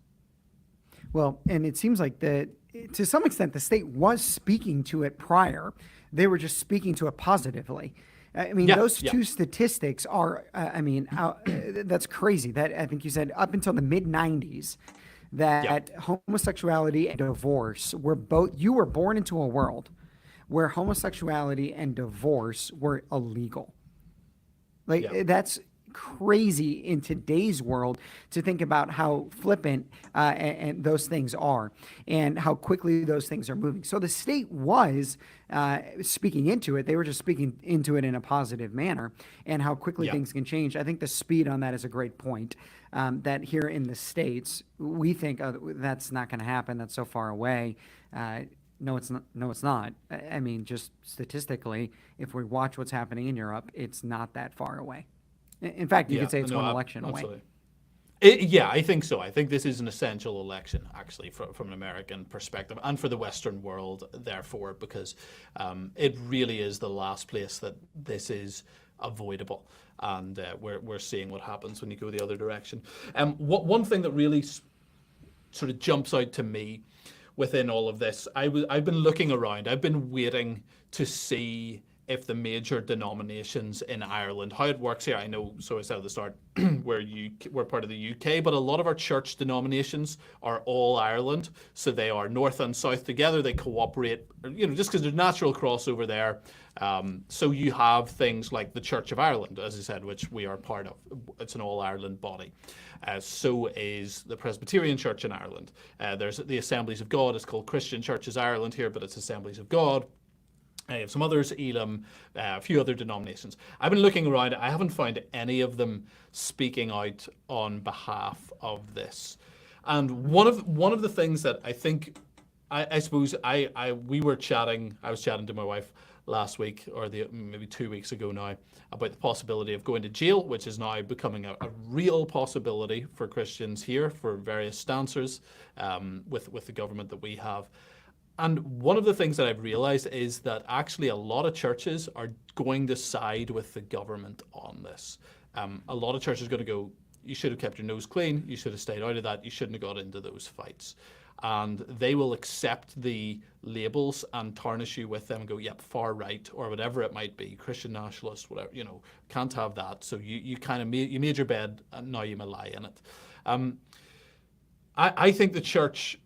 Well, and it seems like to some extent, the state was speaking to it prior. They were just speaking to it positively. I mean, those two statistics are, that's crazy. That I think you said up until the mid 90s, that homosexuality and divorce you were born into a world where homosexuality and divorce were illegal. That's crazy in today's world to think about how flippant and those things are and how quickly those things are moving. So the state was speaking into it. They were just speaking into it in a positive manner, and how quickly things can change. I think the speed on that is a great point. That here in the States, we think that's not going to happen. That's so far away. No, it's not. No, it's not. I mean, just statistically, if we watch what's happening in Europe, it's not that far away. In fact, you could say it's one election away. I think so. I think this is an essential election, actually, from an American perspective and for the Western world, therefore, because it really is the last place that this is avoidable. And we're seeing what happens when you go the other direction. One thing that really sort of jumps out to me within all of this, I've been looking around. I've been waiting to see if the major denominations in Ireland, how it works here. I know, so I said at the start, we're part of the UK, but a lot of our church denominations are all Ireland. So they are north and south together. They cooperate, just because there's natural crossover there. So you have things like the Church of Ireland, as I said, which we are part of. It's an all-Ireland body. So is the Presbyterian Church in Ireland. There's the Assemblies of God. It's called Christian Churches Ireland here, but it's Assemblies of God. I have some others, Elam, a few other denominations. I've been looking around. I haven't found any of them speaking out on behalf of this. And one of the things that I think, I suppose, we were chatting. I was chatting to my wife last week, or maybe 2 weeks ago now, about the possibility of going to jail, which is now becoming a real possibility for Christians here, for various stances with the government that we have. And one of the things that I've realized is that actually a lot of churches are going to side with the government on this. A lot of churches are going to go, you should have kept your nose clean, you should have stayed out of that, you shouldn't have got into those fights. And they will accept the labels and tarnish you with them and go, yep, far right, or whatever it might be, Christian nationalist, whatever, can't have that. So you kind of made your bed and now you may lie in it. I think the church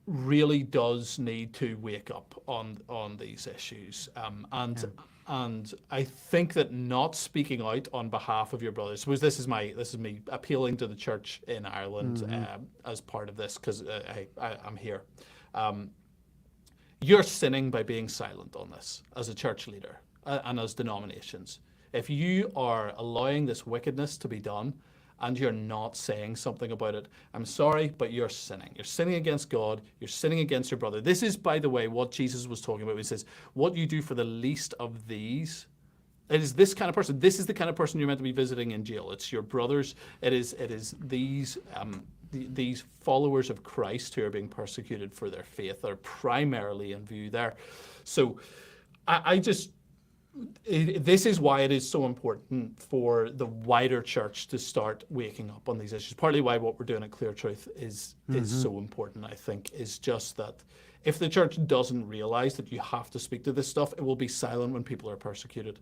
really does need to wake up on these issues. And I think that not speaking out on behalf of your brothers, suppose this is me appealing to the church in Ireland as part of this, because I'm here. You're sinning by being silent on this as a church leader and as denominations. If you are allowing this wickedness to be done, and you're not saying something about it, I'm sorry, but you're sinning. You're sinning against God. You're sinning against your brother. This is, by the way, what Jesus was talking about. He says, what you do for the least of these, it is this kind of person. This is the kind of person you're meant to be visiting in jail. It's your brothers. It is these followers of Christ who are being persecuted for their faith. They're primarily in view there. So this is why it is so important for the wider church to start waking up on these issues. Partly why what we're doing at Clear Truth is so important, I think, is just that if the church doesn't realize that you have to speak to this stuff, it will be silent when people are persecuted.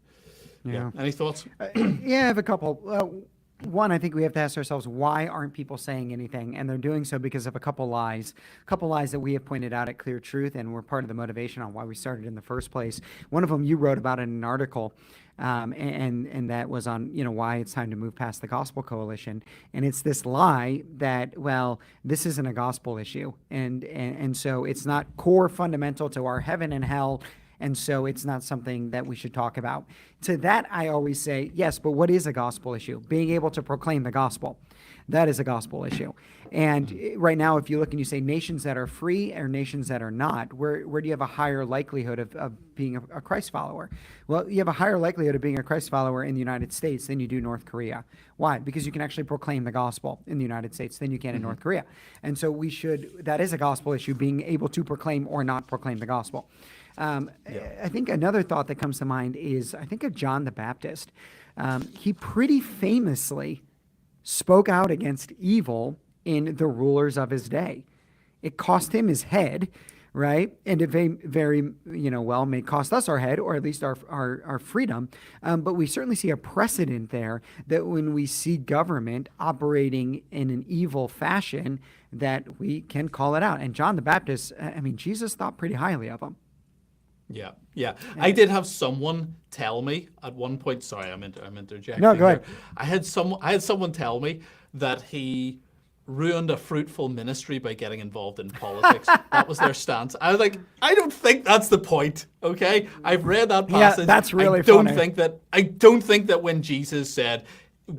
Yeah. Any thoughts? Yeah, I have a couple. One, I think we have to ask ourselves, why aren't people saying anything? And they're doing so because of a couple lies that we have pointed out at Clear Truth, and were part of the motivation on why we started in the first place. One of them you wrote about in an article, and that was on, why it's time to move past the Gospel Coalition. And it's this lie that, well, this isn't a gospel issue. And so it's not core fundamental to our heaven and hell. And so it's not something that we should talk about. To that, I always say, yes, but what is a gospel issue? Being able to proclaim the gospel. That is a gospel issue. And right now, if you look and you say nations that are free or nations that are not, where do you have a higher likelihood of being a Christ follower? Well, you have a higher likelihood of being a Christ follower in the United States than you do North Korea. Why? Because you can actually proclaim the gospel in the United States than you can in North Korea. And so that is a gospel issue, being able to proclaim or not proclaim the gospel. I think another thought that comes to mind is, I think of John the Baptist. He pretty famously spoke out against evil in the rulers of his day. It cost him his head, right? And it very may cost us our head, or at least our freedom. But we certainly see a precedent there that when we see government operating in an evil fashion, that we can call it out. And John the Baptist, Jesus thought pretty highly of him. Yeah. I did have someone tell me at one point. Sorry, I'm interjecting. No, go ahead. I had someone tell me that he ruined a fruitful ministry by getting involved in politics. That was their stance. I was like, I don't think that's the point. Okay, I've read that passage. Yeah, that's really funny. I don't think that when Jesus said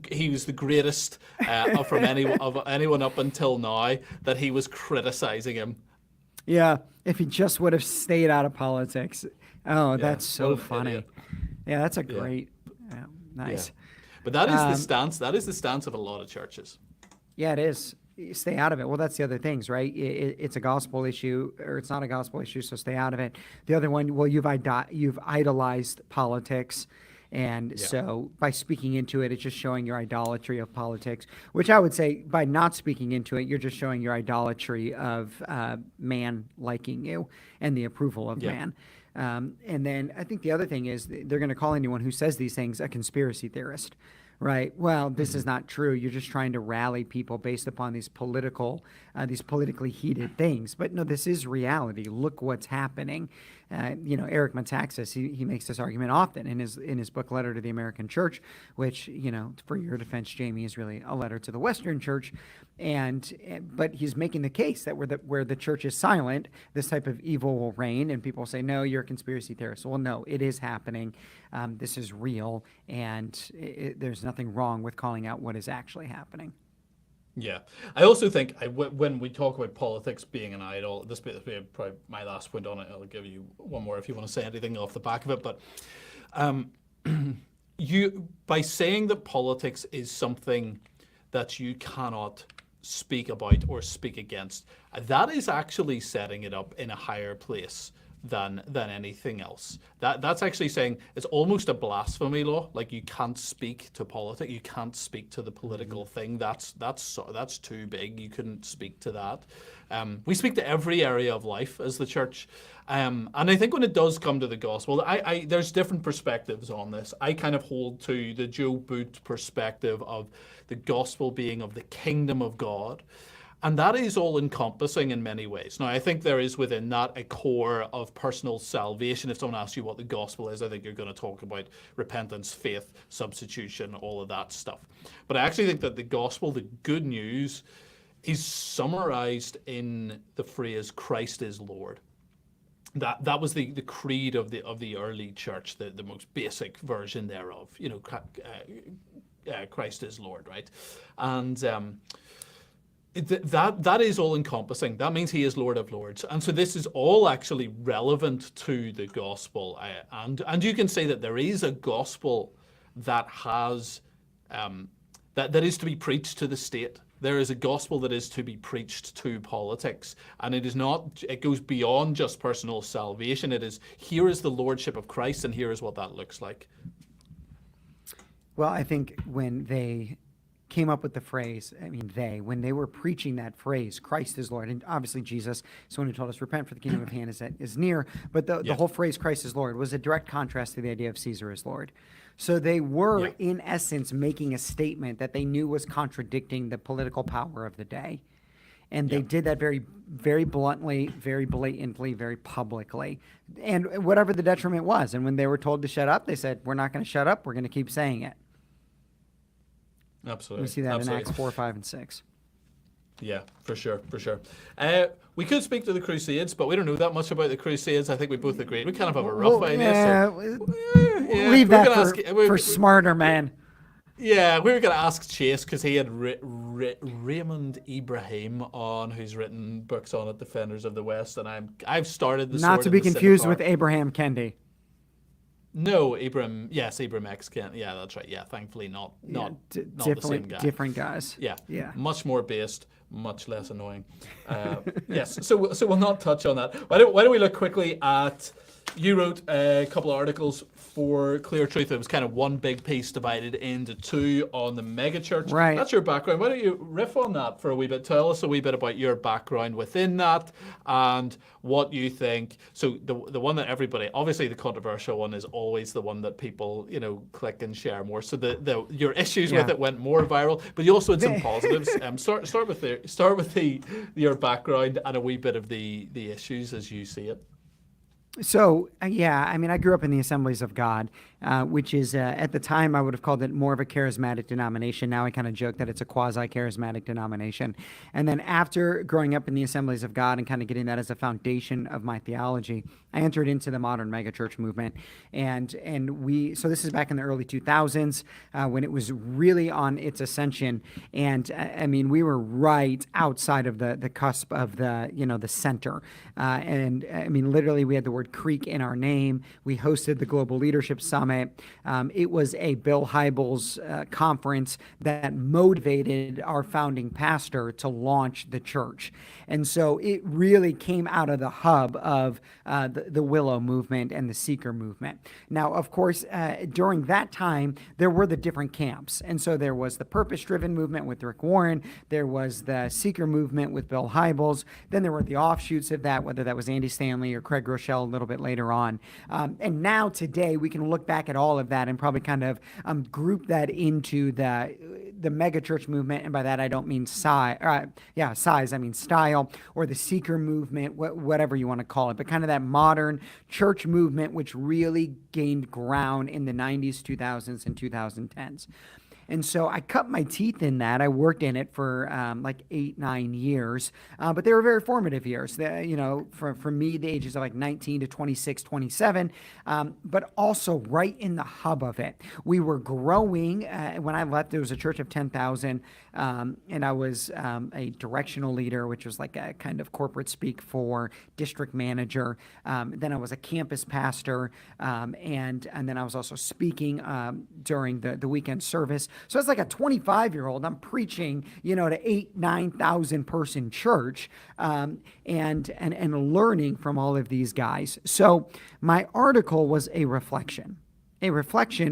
he was the greatest of anyone up until now, that he was criticizing him. Yeah, if he just would have stayed out of politics. Oh, that's so funny. Yeah, that's a great, nice. Yeah. But that is the stance. That is the stance of a lot of churches. Yeah, it is. Stay out of it. Well, that's the other things, right? It's a gospel issue, or it's not a gospel issue, so stay out of it. The other one, well, you've idolized politics, And so by speaking into it, it's just showing your idolatry of politics, which I would say by not speaking into it, you're just showing your idolatry of man liking you and the approval of man. And then I think the other thing is they're going to call anyone who says these things a conspiracy theorist, right? Well, this is not true. You're just trying to rally people based upon these politically heated things. But no, this is reality. Look what's happening. Eric Metaxas, he makes this argument often in his book Letter to the American Church, which, for your defense, Jamie, is really a letter to the Western Church. But he's making the case that where the church is silent, this type of evil will reign, and people say, no, you're a conspiracy theorist. Well, no, it is happening. This is real, and there's nothing wrong with calling out what is actually happening. Yeah, I also think when we talk about politics being an idol, this will be probably my last point on it. I'll give you one more if you want to say anything off the back of it. But by saying that politics is something that you cannot speak about or speak against, that is actually setting it up in a higher place than anything else. That's actually saying it's almost a blasphemy law. Like, you can't speak to politics, you can't speak to the political thing. That's too big. You couldn't speak to that. We speak to every area of life as the church, and I think when it does come to the gospel, there's different perspectives on this. I kind of hold to the Joe Boot perspective of the gospel being of the kingdom of God. And that is all-encompassing in many ways. Now, I think there is within that a core of personal salvation. If someone asks you what the gospel is, I think you're going to talk about repentance, faith, substitution, all of that stuff. But I actually think that the gospel, the good news, is summarized in the phrase, Christ is Lord. That was the creed of the early church, the most basic version thereof. Christ is Lord, right? And that is all encompassing. That means he is Lord of Lords. And so this is all actually relevant to the gospel. And you can say that there is a gospel that has, that is to be preached to the state. There is a gospel that is to be preached to politics. And it goes beyond just personal salvation. It is, here is the lordship of Christ, and here is what that looks like. Well, I think when they came up with the phrase, when they were preaching that phrase, Christ is Lord, and obviously Jesus is the one who told us, repent for the kingdom of heaven is near, but the whole phrase, Christ is Lord, was a direct contrast to the idea of Caesar is Lord. So they were, in essence, making a statement that they knew was contradicting the political power of the day. And they did that very, very bluntly, very blatantly, very publicly, and whatever the detriment was. And when they were told to shut up, they said, we're not going to shut up, we're going to keep saying it. Absolutely. We see that in Acts 4, 5, and 6. Yeah, for sure. We could speak to the Crusades, but we don't know that much about the Crusades. I think we both agree. We kind of have a rough idea. Leave that for smarter men. Yeah, we were going to ask Chase because he had Raymond Ibrahim on, who's written books on it, Defenders of the West, and I've started the not to be confused with Abraham Kendi. No, Abram X. Kent. Yeah, that's right. Yeah, thankfully not the same guy. Different guys. Yeah. Much more based, much less annoying. Yes. So we'll not touch on that. Why don't we look quickly at? You wrote a couple of articles for Clear Truth. It was kind of one big piece divided into two on the megachurch. Right. That's your background. Why don't you riff on that for a wee bit? Tell us a wee bit about your background within that and what you think. So the one that everybody, obviously the controversial one is always the one that people, click and share more. So your issues with it went more viral, but you also had some positives. Start with your background and a wee bit of the issues as you see it. So, I grew up in the Assemblies of God, which is, at the time, I would have called it more of a charismatic denomination. Now I kind of joke that it's a quasi-charismatic denomination. And then after growing up in the Assemblies of God and kind of getting that as a foundation of my theology, I entered into the modern megachurch movement. So this is back in the early 2000s when it was really on its ascension. And, we were right outside of the cusp of the center. Literally we had the word Creek in our name. We hosted the Global Leadership Summit. Summit. It was a Bill Hybels conference that motivated our founding pastor to launch the church. And so it really came out of the hub of the Willow movement and the Seeker movement. Now, of course, during that time, there were the different camps. And so there was the purpose-driven movement with Rick Warren. There was the Seeker movement with Bill Hybels. Then there were the offshoots of that, whether that was Andy Stanley or Craig Rochelle a little bit later on. And now today, we can look back at all of that and probably kind of group that into the megachurch movement. And by that, I don't mean size, I mean style, or the Seeker movement, whatever you want to call it, but kind of that modern church movement, which really gained ground in the 90s, 2000s, and 2010s. And so I cut my teeth in that. I worked in it for like 8-9 years, but they were very formative years. For me, the ages of like 19 to 26, 27, but also right in the hub of it. We were growing. When I left, there was a church of 10,000, and I was a directional leader, which was like a kind of corporate speak for district manager. Then I was a campus pastor, and then I was also speaking during the weekend service. So it's like a 25-year-old. I'm preaching, to 8,000-9,000 person church, and learning from all of these guys. So my article was a reflection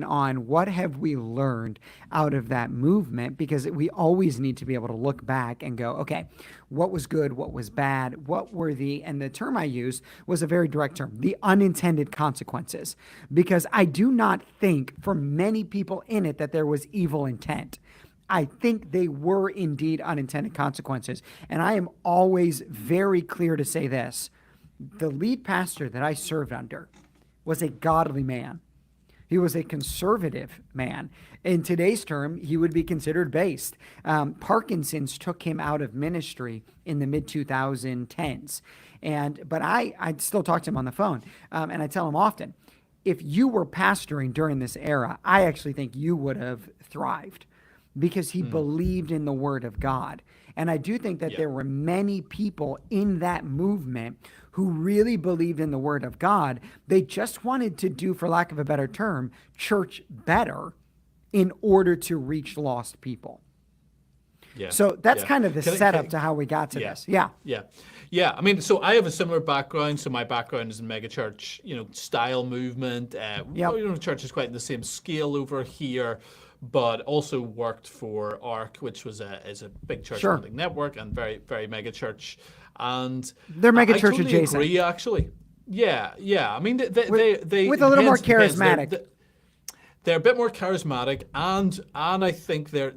on what have we learned out of that movement, because we always need to be able to look back and go, okay, what was good, what was bad, what were and the term I used was a very direct term, the unintended consequences, because I do not think for many people in it that there was evil intent. I think they were indeed unintended consequences. And I am always very clear to say this: the lead pastor that I served under was a godly man. He was a conservative man. In today's term, he would be considered based. Parkinson's took him out of ministry in the mid-2010s. But I still talk to him on the phone, and I tell him often, if you were pastoring during this era, I actually think you would have thrived, because he believed in the Word of God. And I do think that there were many people in that movement who really believed in the Word of God. They just wanted to do, for lack of a better term, church better in order to reach lost people. Yeah. So that's kind of the setup to how we got to this. Yeah. I mean, so I have a similar background. So my background is in megachurch, style movement. Church is quite in the same scale over here, but also worked for ARC, which is a big church building network and very, very mega church. And they're mega church totally adjacent. Agree, actually. Yeah. I mean, they with a little more charismatic. They're a bit more charismatic, and I think so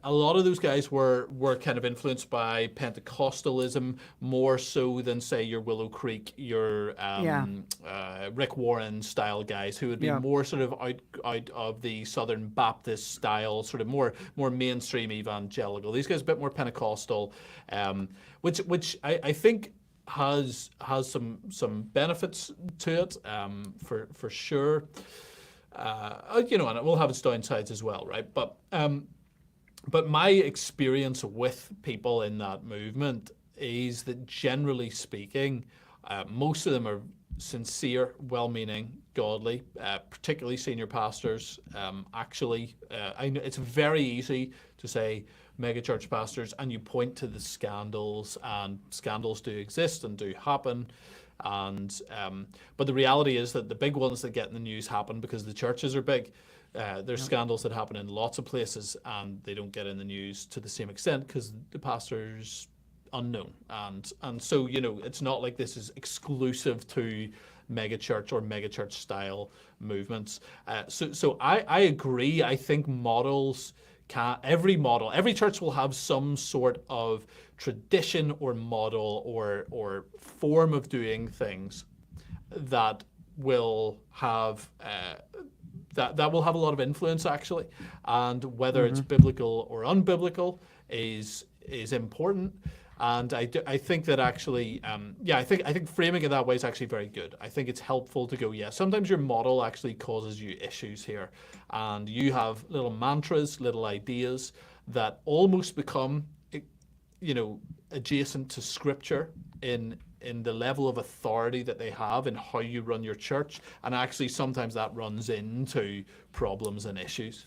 a lot of those guys were kind of influenced by Pentecostalism more so than, say, your Willow Creek, your Rick Warren style guys, who would be more sort of out of the Southern Baptist style, sort of more mainstream evangelical. These guys are a bit more Pentecostal, which I think has some benefits to it, for sure. And it will have its downsides as well, right? But my experience with people in that movement is that, generally speaking, most of them are sincere, well-meaning, godly, particularly senior pastors. I know it's very easy to say megachurch pastors, and you point to the scandals, and scandals do exist and do happen. But the reality is that the big ones that get in the news happen because the churches are big. There's scandals that happen in lots of places, and they don't get in the news to the same extent because the pastor's unknown. And so, it's not like this is exclusive to megachurch or megachurch style movements. So I agree. I think every church will have some sort of tradition or model or form of doing things that will have that will have a lot of influence, actually, and whether it's biblical or unbiblical is important. And I think that actually, I think framing it that way is actually very good. I think it's helpful to go, sometimes your model actually causes you issues here, and you have little mantras, little ideas that almost become, adjacent to scripture in in the level of authority that they have in how you run your church, and actually sometimes that runs into problems and issues.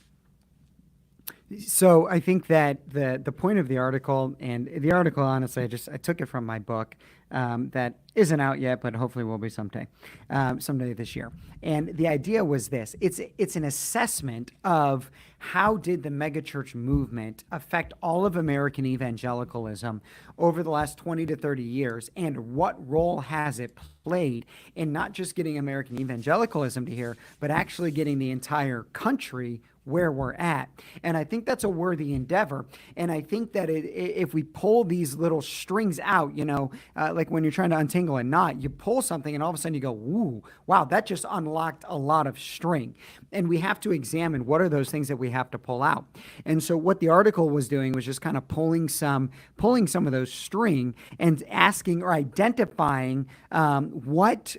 So I think that the point of the article, and the article, honestly, I took it from my book that isn't out yet, but hopefully will be someday this year. And the idea was this: it's an assessment of how did the megachurch movement affect all of American evangelicalism over the last 20 to 30 years, and what role has it played in not just getting American evangelicalism to here, but actually getting the entire country where we're at. And I think that's a worthy endeavor. And I think that if we pull these little strings out, like when you're trying to untangle a knot, you pull something and all of a sudden you go, ooh, wow, that just unlocked a lot of string. And we have to examine what are those things that we have to pull out. And so what the article was doing was just kind of pulling some of those string and asking or identifying what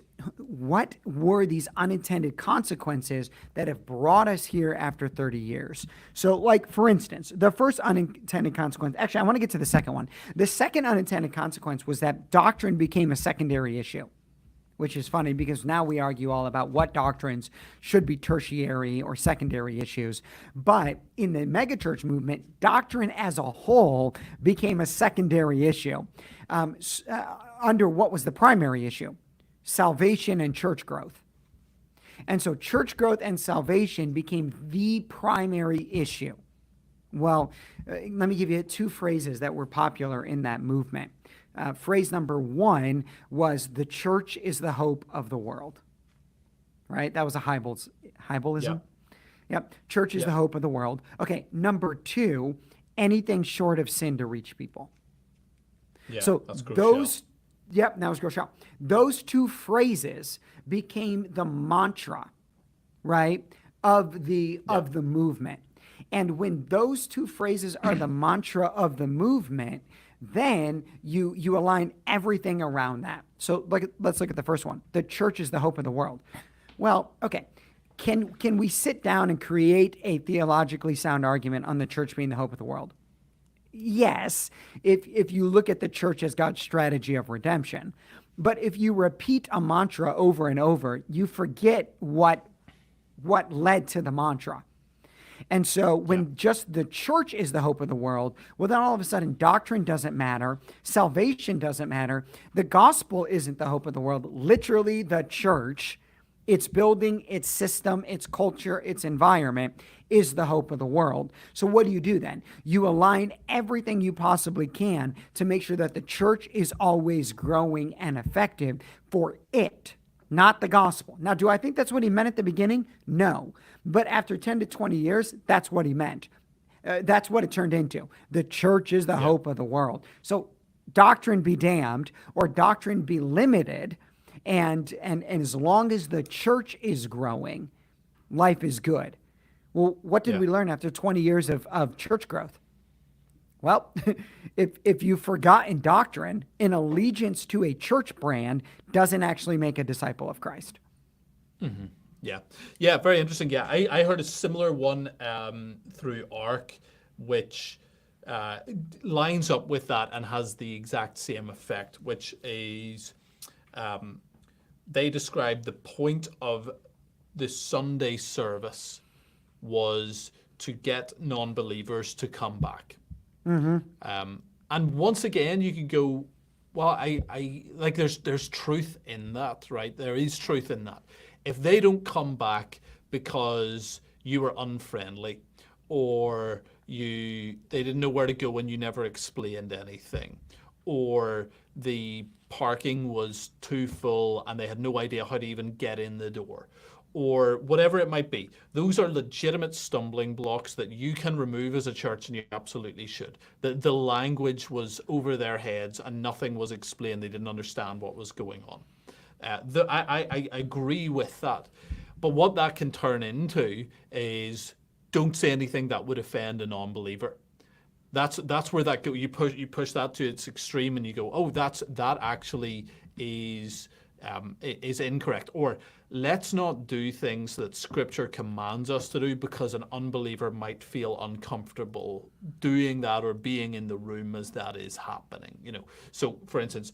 were these unintended consequences that have brought us here after 30 years. So, like, for instance, the first unintended consequence, actually, I want to get to the second one. The second unintended consequence was that doctrine became a secondary issue, which is funny because now we argue all about what doctrines should be tertiary or secondary issues. But in the megachurch movement, doctrine as a whole became a secondary issue under what was the primary issue? Salvation and church growth. And so church growth and salvation became the primary issue. Well, let me give you two phrases that were popular in that movement. Phrase number one was, the church is the hope of the world. Right? That was a Hybalism. Yep. Church is the hope of the world. Okay. Number two, anything short of sin to reach people. Yeah, so that's those... Yep, that was Groeschel. Those two phrases became the mantra, right, of the movement. And when those two phrases are the mantra of the movement, then you align everything around that. So let's look at the first one. The church is the hope of the world. Well, okay. Can we sit down and create a theologically sound argument on the church being the hope of the world? Yes, if you look at the church as God's strategy of redemption. But if you repeat a mantra over and over, you forget what led to the mantra. And so when just the church is the hope of the world, well, then all of a sudden doctrine doesn't matter. Salvation doesn't matter. The gospel isn't the hope of the world. Literally, the church, its building, its system, its culture, its environment is the hope of the world. So what do you do then? You align everything you possibly can to make sure that the church is always growing and effective for it, not the gospel. Now, do I think that's what he meant at the beginning? No. But after 10 to 20 years, that's what he meant. That's what it turned into. The church is the hope of the world. So doctrine be damned, or doctrine be limited, and as long as the church is growing, life is good. Well, what did we learn after 20 years of church growth? Well, if you've forgotten doctrine, an allegiance to a church brand doesn't actually make a disciple of Christ. Mm-hmm. Yeah, very interesting. Yeah, I heard a similar one through ARC, which lines up with that and has the exact same effect, which is they described the point of the Sunday service was to get non-believers to come back. Mm-hmm. And once again, you can go, well, I like there's truth in that, right? There is truth in that. If they don't come back because you were unfriendly, or they didn't know where to go and you never explained anything, or the parking was too full and they had no idea how to even get in the door, or whatever it might be. Those are legitimate stumbling blocks that you can remove as a church, and you absolutely should. The language was over their heads and nothing was explained. They didn't understand what was going on. I agree with that. But what that can turn into is, don't say anything that would offend a non-believer. That's where you push that to its extreme, and you go, oh, that actually is is incorrect, or let's not do things that Scripture commands us to do because an unbeliever might feel uncomfortable doing that or being in the room as that is happening. So for instance,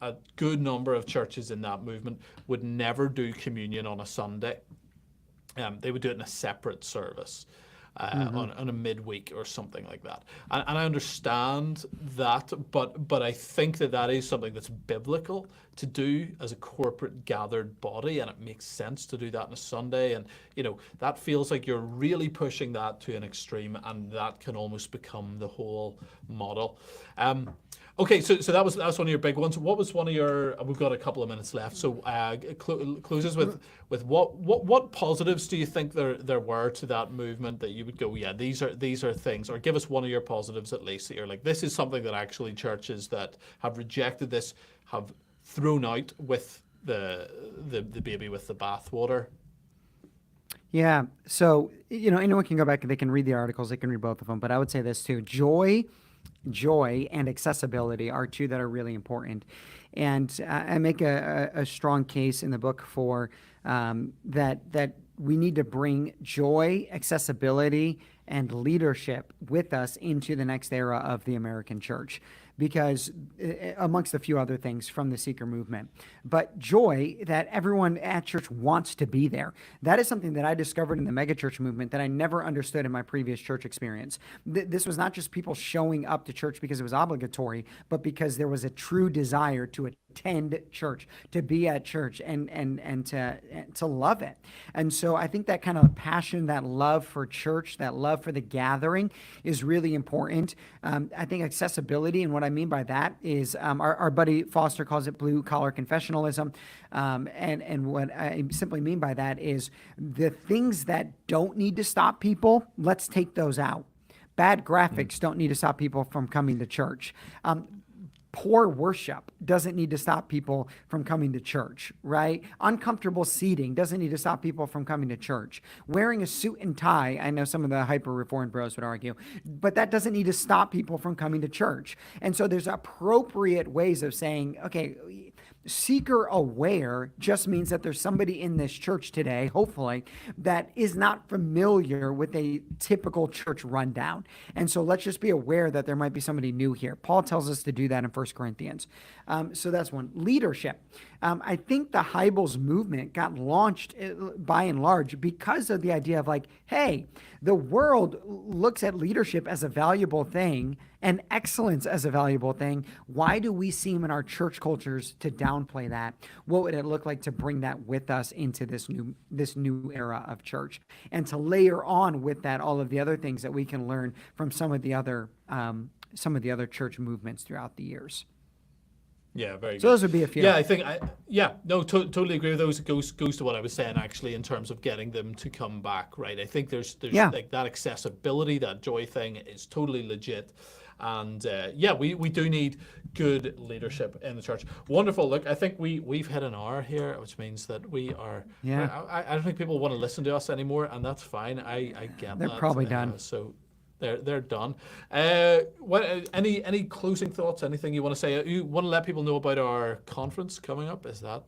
a good number of churches in that movement would never do communion on a Sunday. They would do it in a separate service. On a midweek or something like that, and I understand that, but I think that is something that's biblical to do as a corporate gathered body, and it makes sense to do that on a Sunday. And that feels like you're really pushing that to an extreme, and that can almost become the whole model. Okay, so that was one of your big ones. What was one of your? We've got a couple of minutes left, so closes with what positives do you think there were to that movement that you would go, yeah, these are things, or give us one of your positives at least that you're like, this is something that actually churches that have rejected this have thrown out with the baby with the bathwater. Yeah. So, anyone can go back and they can read the articles. They can read both of them. But I would say this too: joy and accessibility are two that are really important. And I make a strong case in the book for that we need to bring joy, accessibility, and leadership with us into the next era of the American church, because amongst a few other things from the seeker movement, but joy, that everyone at church wants to be there. That is something that I discovered in the megachurch movement that I never understood in my previous church experience. This was not just people showing up to church because it was obligatory, but because there was a true desire to attend church, to be at church, and to love it. And so I think that kind of passion, that love for church, that love for the gathering is really important. I think accessibility, and what I mean by that is our buddy Foster calls it blue collar confessionalism. And what I simply mean by that is the things that don't need to stop people, let's take those out. Bad graphics don't need to stop people from coming to church. Poor worship doesn't need to stop people from coming to church, right? Uncomfortable seating doesn't need to stop people from coming to church. Wearing a suit and tie, I know some of the hyper-reformed bros would argue, but that doesn't need to stop people from coming to church. And so there's appropriate ways of saying, okay, seeker aware just means that there's somebody in this church today, hopefully, that is not familiar with a typical church rundown. And so let's just be aware that there might be somebody new here. Paul tells us to do that in 1 Corinthians. So that's one. Leadership. I think the Hybels movement got launched by and large because of the idea of like, hey, the world looks at leadership as a valuable thing and excellence as a valuable thing. Why do we seem in our church cultures to downplay that? What would it look like to bring that with us into this new era of church, and to layer on with that all of the other things that we can learn from some of the other church movements throughout the years? Yeah, very good. So those would be a few. Yeah, I think totally agree with those. It goes to what I was saying actually in terms of getting them to come back, right? I think there's like that accessibility, that joy thing is totally legit. And we do need good leadership in the church. Wonderful. Look, I think we've hit an hour here, which means that we are. Yeah. I don't think people want to listen to us anymore, and that's fine. I get that. They're probably done. So they're done. Any closing thoughts? Anything you want to say? You want to let people know about our conference coming up? Is that?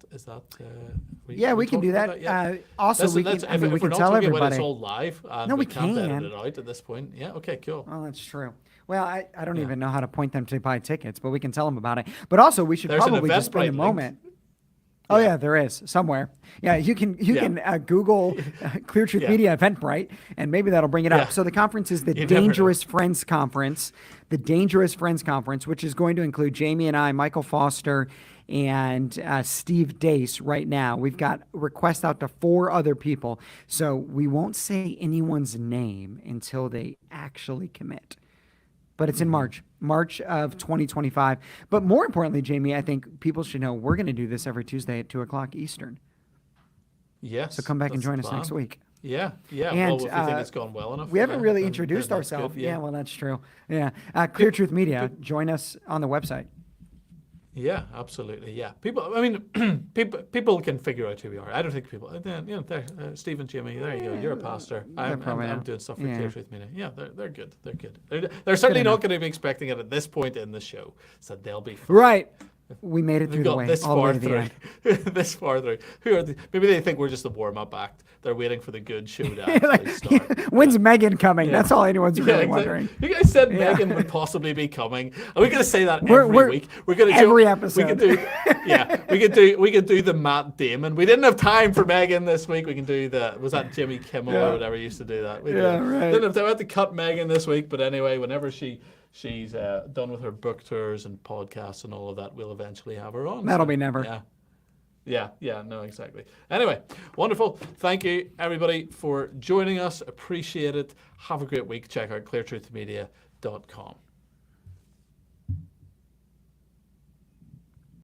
We can do that. Also, we can tell everybody. It's all live. And no, we can't can edit it out at this point. Yeah. Okay. Cool. Oh, that's true. Well, I don't even know how to point them to buy tickets, but we can tell them about it. But also, we should probably just spend a moment. Oh yeah, there is somewhere. Yeah, you can Google Clear Truth Media Eventbrite, and maybe that'll bring it up. So the conference is the Dangerous Friends Conference, which is going to include Jamie and I, Michael Foster, and Steve Dace. Right now, we've got requests out to 4 other people, so we won't say anyone's name until they actually commit. But it's in March of 2025. But more importantly, Jamie, I think people should know we're going to do this every Tuesday at 2:00 Eastern. Yes. So come back and join us next week. Yeah. And, well, if you think it's gone well enough. We haven't really introduced ourselves. Yeah, well, that's true. Yeah. Clear Truth Media. Join us on the website. Yeah, absolutely. Yeah, people can figure out who we are. I don't think people. Stephen, Jimmy, there you go. You're a pastor. I'm doing stuff for Clear Truth Media. Yeah, they're good. They're good. They're certainly not going to be expecting it at this point in the show, so they'll be fine. Right. we made it through We've the got way, this all the way far to the through. end. This far through. Maybe they think we're just the warm-up act. They're waiting for the good show to actually start. When's Megan coming? Yeah. That's all anyone's Yeah, really exactly. wondering. You guys said Yeah. Megan would possibly be coming. Are we going to say that We're- every we're- week? We're going to every We episode. could do, yeah. We could do the Matt Damon. We didn't have time for Megan this week. We can do was that Jimmy Kimmel Yeah. or whatever used to do that. We Yeah, did. right. Didn't have time. We had to cut Megan this week, but anyway, whenever she's done with her book tours and podcasts and all of that, we'll eventually have her on. That'll be never. Yeah, no, exactly. Anyway, wonderful. Thank you, everybody, for joining us. Appreciate it. Have a great week. Check out cleartruthmedia.com.